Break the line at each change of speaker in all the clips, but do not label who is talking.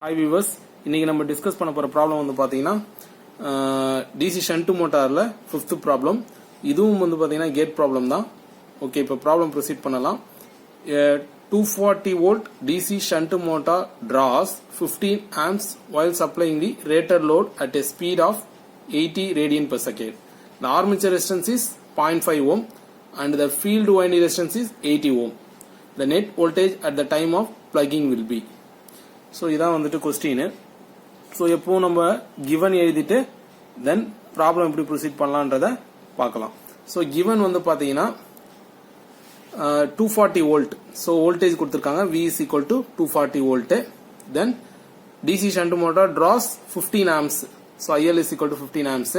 Hi viewers, இன்னைக்கு நம்ம discuss பண்ண போற ப்ராப்ளம் வந்து பாத்தீங்கன்னா டிசி ஷண்ட் மோட்டார்ல 5th ப்ராப்ளம். இதுவும் வந்து பாத்தீங்கன்னா கேட் ப்ராப்ளம் தான். ஓகே, இப்போ ப்ராப்ளம் ப்ரொசீட் பண்ணலாம். 240 volt DC shunt motor draws 15 amps while supplying the rated load at a speed of 80 radian per second. The armature resistance is 0.5 ohm and the field winding resistance is 80 ohm. The net voltage at the time of plugging will be. So இதான் வந்துட்டு question. So எப்போ நம்ம given எழுதிட்டு தென் problem எப்படி proceed பண்ணலான்றத பார்க்கலாம். So given வந்து பார்த்தீங்கன்னா 240 volt. So voltage கொடுத்துருக்காங்க V is equal to 240 volt. Then DC shunt motor draws 15 amps. So IL is equal to 15 amps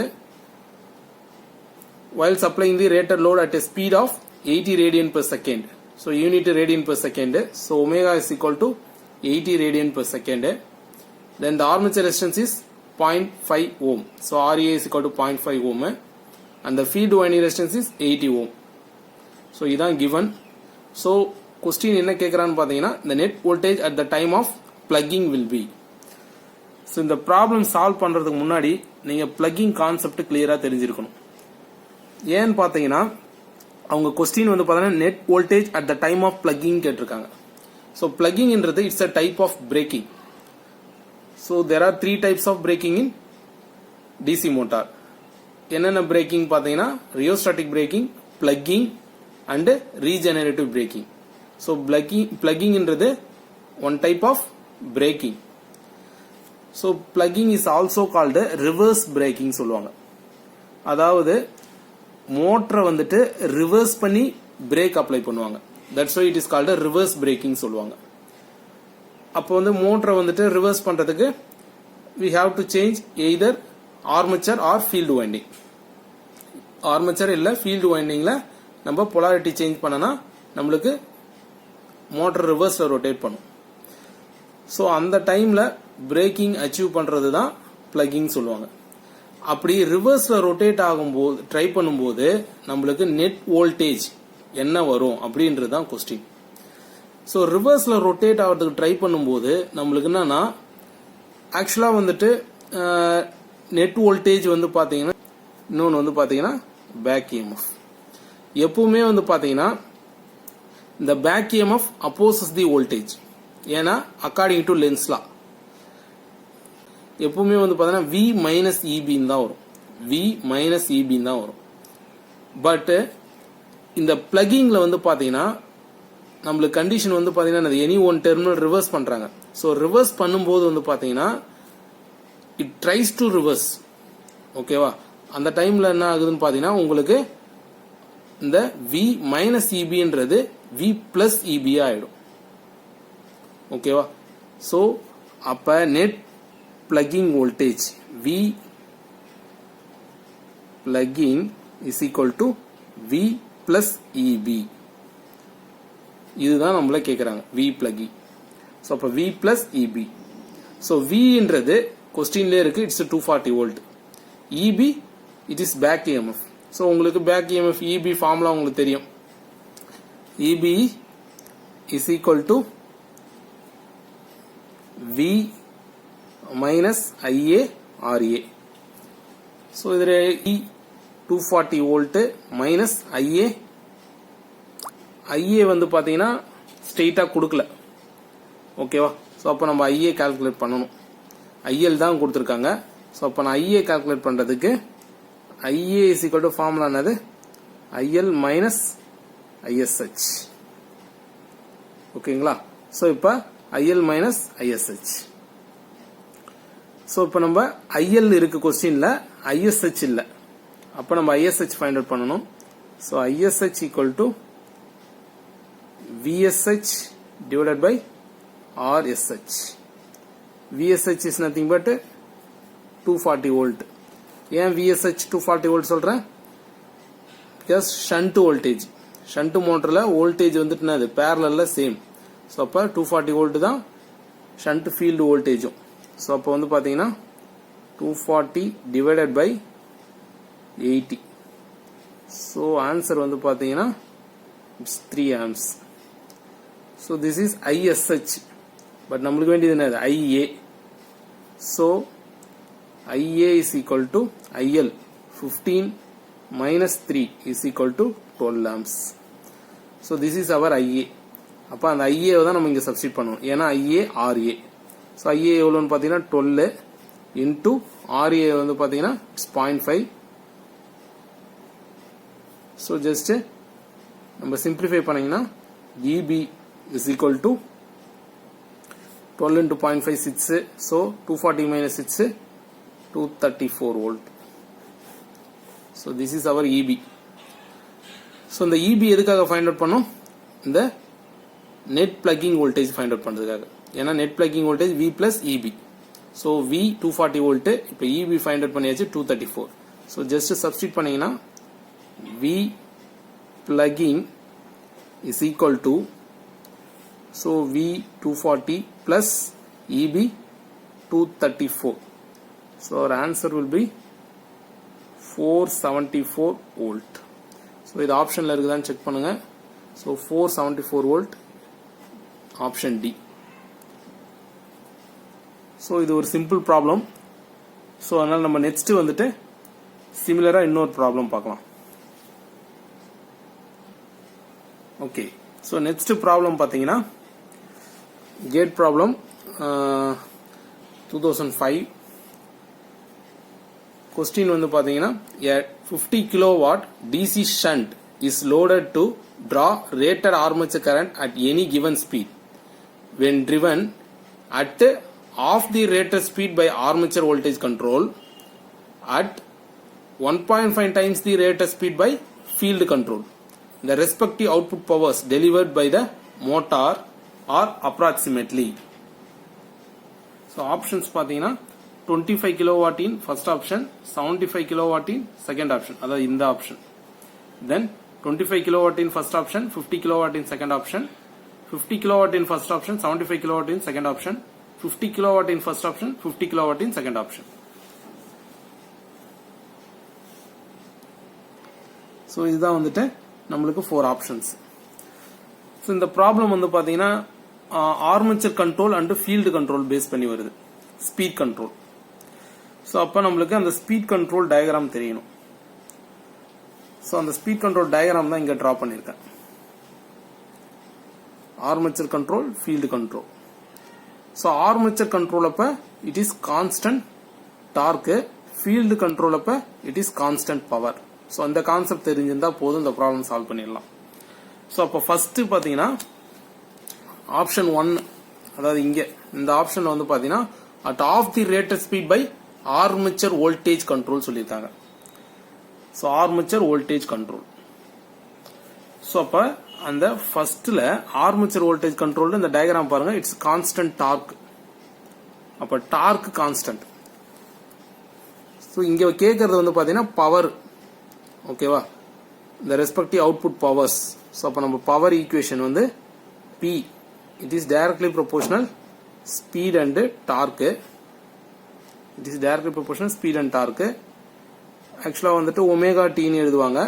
while supplying the rated load at a speed of 80 radian per second. So unit radian per second. So omega is equal to 80 radian per second. Then the armature resistance is 0.5 ohm. So RA is equal to 0.5 ohm and the field winding resistance is 80 ohm. So இதான் given. So question என்ன கேக்குறான்னு பாத்தீங்கன்னா the net voltage at the time of plugging will be. So இந்த problem solve பண்றதுக்கு முன்னாடி நீங்க plugging concept clear-ஆ தெரிஞ்சிருக்கணும். ஏன்னு பாத்தீங்கன்னா அவங்க question வந்து பாத்தீங்கன்னா net voltage at the time of plugging கேட்டிருக்காங்க. So plugging என்றது it's a type of braking. So there are 3 types of braking in DC motor. என்னென்ன braking பாத்தீங்கன்னா rheostatic braking, plugging and regenerative braking. So plugging என்றது one type of braking. So plugging is also called reverse braking சொல்லுவாங்க. அதாவது மோட்டரை வந்துட்டு reverse பண்ணி break apply பண்ணுவாங்க. That's why it is called a reverse braking சொல்லுவாங்க. அப்போ வந்து மோட்டரை வந்துட்டு ரிவர்ஸ் பண்றதுக்கு we have to change either armature or field winding. Armature இல்ல field windingல நம்ம polarity change பண்ணனா நம்மளுக்கு மோட்டர் ரிவர்ஸ்ல ரொட்டேட் பண்ணும். சோ அந்த டைம்ல பிரேக்கிங் அச்சீவ் பண்றது தான் பிளக்கிங் சொல்லுவாங்க. அப்படி ரிவர்ஸ்ல ரொட்டேட் ஆகும்போது ட்ரை பண்ணும்போது நம்மளுக்கு நெட் வோல்டேஜ் என்ன வரும் அப்படின்றது தான் கொஸ்டின். ஸோ ரிவர்ஸ்ல ரொட்டேட் ஆகிறதுக்கு ட்ரை பண்ணும்போது நம்மளுக்கு என்னன்னா ஆக்சுவலா வந்துட்டு நெட் வோல்டேஜ் வந்து பாத்தீங்கன்னா இன்னொன்று வந்து பாத்தீங்கன்னா பேக் EMF. எப்பவுமே வந்து பாத்தீங்கன்னா இந்த back EMF opposes the voltage. ஏன்னா அக்கார்டிங் டு லென்ஸ் லா எப்பவுமே வந்து பாத்தீங்கன்னா V மைனஸ் EBன்னு தான் வரும். V மைனஸ் EBன்னு தான் வரும். பட் இந்த பிளக்கிங்ல வந்து பாத்தீங்கன்னா நம்மளுக்கு கண்டிஷன் வந்து பாத்தீங்கன்னா எனி ஒன் டெர்மினல் ரிவர்ஸ் பண்றாங்க. சோ ரிவர்ஸ் பண்ணும்போது வந்து பாத்தீங்கன்னா இட் ட்ரைஸ் டு ரிவர்ஸ். ஓகேவா? அந்த டைம்ல என்ன ஆகுதுன்னு பாத்தீங்கன்னா உங்களுக்கு இந்த V மைனஸ் EBன்றது V பிளஸ் EB ஆயிடும். ஓகேவா? சோ அப்ப net plugging voltage V plugging is equal to V plus EB. இதுதான் நம்மள கேக்குறாங்க V plugging. சோ அப்ப V plus EB. So V என்றது கொஸ்டின்ல இருக்கு, it's 240 volt. EB it is back EMF. So உங்களுக்கு பேக் EMF EB ஃபார்முலா உங்களுக்கு தெரியும். EB is equal to V minus IA RA. So இதுல E 240 வோல்ட் மைனஸ் IA வந்து பாத்தீங்கன்னா ஸ்ட்ரெயிட்டா கொடுக்கல. ஓகேவா? சோ அப்ப நம்ம IA கால்குலேட் பண்ணணும். IL தான் கொடுத்திருக்காங்க. சோ அப்ப நான் IA கால்குலேட் பண்றதுக்கு IA is equal to formula என்னது? IL minus ISH. ஓகேங்களா? சோ இப்ப IL மைனஸ் ISH. சோ இப்ப நம்ம IL இருக்கு கொஸ்டின்ல, ISH இல்ல. அப்ப நம்ம ISH ஃபைண்ட் அவுட் பண்ணணும். So ISH equal to VSH divided by RSH. VSH is nothing but 240 volt. ஏன் VSH 240 volt சொல்றேன்? because shunt voltage. shunt மோட்டர்ல வோல்டேஜ் வந்துட்டு என்னது parallel சேம். சோ அப்ப 240 volt தான் shunt field voltageம். சோ அப்ப வந்து பாத்தீங்கன்னா 240 divided by 80. So answer வந்து பாத்தீங்கன்னா it's 3 amps. So this is ISH. But நம்மளுக்கு வேண்டியது என்னது? IA. So IA is equal to IL 15 minus 3 is equal to 12 amps. So this is our IA. அப்போ அந்த IA தான் நம்ம இங்கே சப்ஸ்டிட் பண்ணுவோம். ஏன்னா IA RA. ஸோ IA எவ்வளோன்னு பார்த்தீங்கன்னா 12 இன்டூ RA வந்து பார்த்தீங்கன்னா இட்ஸ் 0.5. ஸோ ஜஸ்ட் நம்ம சிம்பிளிஃபை பண்ணிங்கன்னா EB is equal to 12 into 0.5 6. So 240 minus 6 234 volt. So this is our EB. So இந்த EB எதுக்காக ஃபைண்ட் அவுட் பண்ணோம்? இந்த net plugging voltage find out பண்றதுக்காக. ஏன்னா net plugging voltage V plus EB. So V 240 volt. இப்போ EB find out பண்ணியாச்சு 234. So just substitute பண்ணீங்கன்னா V plugging is equal to, so V 240 plus EB 234. So our answer will be 474 volt. So இது ஆப்ஷன்ல இருக்குதான்னு check பண்ணுங்க. So 474 volt option D. So இது ஒரு simple problem. So அதனால நம்ம நெக்ஸ்ட் வந்துட்டு சிமிலரா இன்னொரு ப்ராப்ளம் பார்க்கலாம். ஓகே, ஸோ நெக்ஸ்ட் ப்ராப்ளம் பார்த்தீங்கன்னா கேட் ப்ராப்ளம் 2005. கொஸ்டின் வந்து பார்த்தீங்கன்னா 50 kilowatt DC shunt is loaded to draw rated armature current at any given speed. When driven at half the rated speed by armature voltage control at 1.5 times the rated speed by field control, the respective output powers delivered by the motor are approximately. So options பாத்தீங்கன்னா 25 kilowatt in first option, 75 kilowatt in second option, அதாவது இந்த option. Then 25 kilowatt in first option, 50 kilowatt in second option, 50 kilowatt in first option, 75 kilowatt in second option, 50 kilowatt in first option, 50 kilowatt in second option. So இதுதான் வந்துட்டு நம்மளுக்கு 4 options. So இந்த problem வந்து பார்த்தீங்கன்னா armature control and field control base பண்ணி வருது, speed control. So அப்போ நம்மளுக்கு அந்த ஸ்பீட் கண்ட்ரோல் டயக்ராம் தெரியணும். ஸோ அந்த ஸ்பீட் கண்ட்ரோல் டயக்ராம் தான் இங்கே ட்ரா பண்ணியிருக்கேன். Armature control, field control. So armature control அப்போ it is constant torque, field control அப்போ it is constant power. So அந்த கான்செப்ட் தெரிஞ்சிருந்தா போதும், இந்த ப்ராப்ளம் சால்வ் பண்ணிடலாம். ஸோ அப்போ ஃபர்ஸ்ட் பார்த்தீங்கன்னா ஆப்ஷன் 1, அதாவது இங்கே இந்த ஆப்ஷன் வந்து பார்த்தீங்கன்னா at of the rated speed by armature voltage control சொல்லியிருக்காங்க. So armature voltage control. So அப்போ அந்த ஃபர்ஸ்ட்ல ஆர்மேச்சர் வோல்டேஜ் கண்ட்ரோல் இந்த டயக்ராம் பாருங்க, இட்ஸ் கான்ஸ்டன்ட் டார்க். அப்போ டார்க் கான்ஸ்டன்ட். ஸோ இங்கே கேட்கறது வந்து பார்த்தீங்கன்னா பவர். ஓகேவா, இந்த ரெஸ்பெக்டிவ் அவுட்புட் பவர்ஸ். ஸோ அப்போ நம்ம பவர் ஈக்குவேஷன் வந்து P, it is directly proportional speed and torque. It is directly proportional speed and torque. ஆக்சுவலாக வந்துட்டு ஒமேகா டீன்னு எழுதுவாங்க.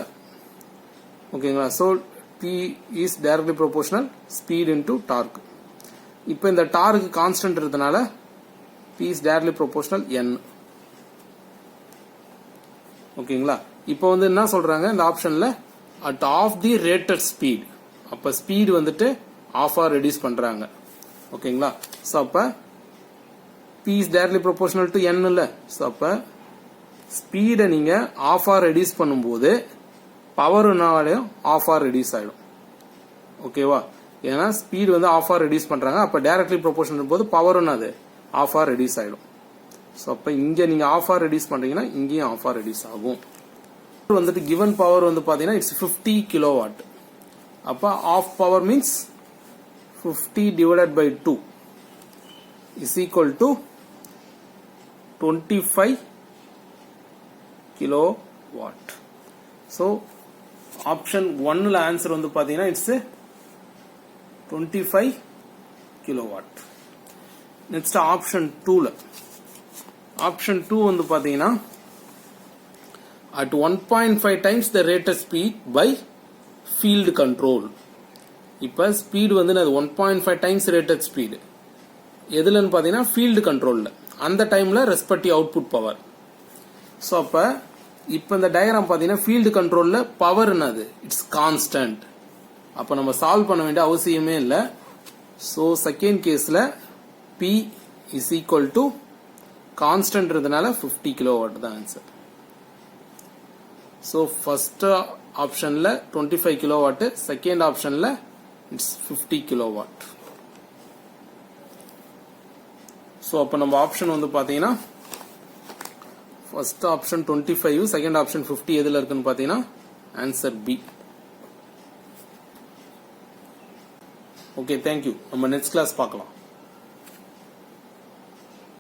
ஓகேங்களா, so P is directly proportional speed into torque. இப்போ இந்த டார்க்கு கான்ஸ்டன்ட் இருக்கிறதுனால P is directly proportional N. ஓகேங்களா, இப்போ வந்து என்ன சொல்றாங்க இந்த ஆப்ஷன்ல at of the rated speed. அப்ப ஸ்பீட் வந்துட்டு ஆஃபா ரெடியூஸ் பண்றாங்க. ஓகேங்களா, ஸோ அப்ப P is directly proportional to N இல்ல. ஸோ அப்ப ஸ்பீடை நீங்க ஆஃபா ரெடியூஸ் பண்ணும்போது பவர்னாலையும் ஆஃபா ரெடியூஸ் ஆயிடும். ஓகேவா, ஏன்னா ஸ்பீடு வந்து ஆஃபா ரெடியூஸ் பண்றாங்க. அப்ப டைரக்ட்லி ப்ரொபோர்ஷனல் போது பவர்னா அது ஆஃபா ரெடியூஸ் ஆயிடும். ஸோ அப்ப இங்க நீங்க ஆஃபா ரெடியூஸ் பண்றீங்கன்னா இங்கேயும் ஆஃபா ரெடியூஸ் ஆகும். வந்துட்டு கிவன் பவர் வந்து பாத்தீங்கன்னா இட்ஸ் 50 கிலோவாட். அப்ப half power means 50 divided by 2 is equal to 25 kilowatt. So option 1ல ஆன்சர் வந்து பாத்தீங்கன்னா இட்ஸ் 25 கிலோவாட். நெக்ஸ்ட் ஆப்ஷன் 2ல ஆப்ஷன் 2 வந்து பாத்தீங்கன்னா at 1.5 times the rated speed by field control. இப்ப ஸ்பீட் வந்து 1.5 times rated speed எதுலன்னு பாத்தீங்கன்னா ஃபீல்டு கண்ட்ரோல்ல. அந்த டைம்ல ரெஸ்பெக்டிவ் அவுட்புட் பவர். ஸோ அப்போ இப்போ இந்த டயக்ராம் பார்த்தீங்கன்னா ஃபீல்டு கண்ட்ரோலில் பவர் என்னது, இட்ஸ் கான்ஸ்டன்ட். அப்போ நம்ம சால்வ் பண்ண வேண்டிய அவசியமே இல்லை. ஸோ செகண்ட் கேஸில் P இஸ் ஈக்குவல் டு கான்ஸ்டன்ட்ன்றதுனால 50 கிலோவாட் தான் ஆன்சர். ஸோ ஃபர்ஸ்ட் ஆப்ஷனில் 25 கிலோவாட், செகண்ட் ஆப்ஷனில் இட்ஸ் 50 கிலோவாட். ஸோ அப்போ நம்ம ஆப்ஷன் வந்து பார்த்தீங்கன்னா ஃபர்ஸ்ட் ஆப்ஷன் 25, செகண்ட் ஆப்ஷன் 50 எதில் இருக்குன்னு பார்த்தீங்கன்னா ஆன்சர் பி. Okay, thank you. நம்ம நெக்ஸ்ட் கிளாஸ் பார்க்கலாம்.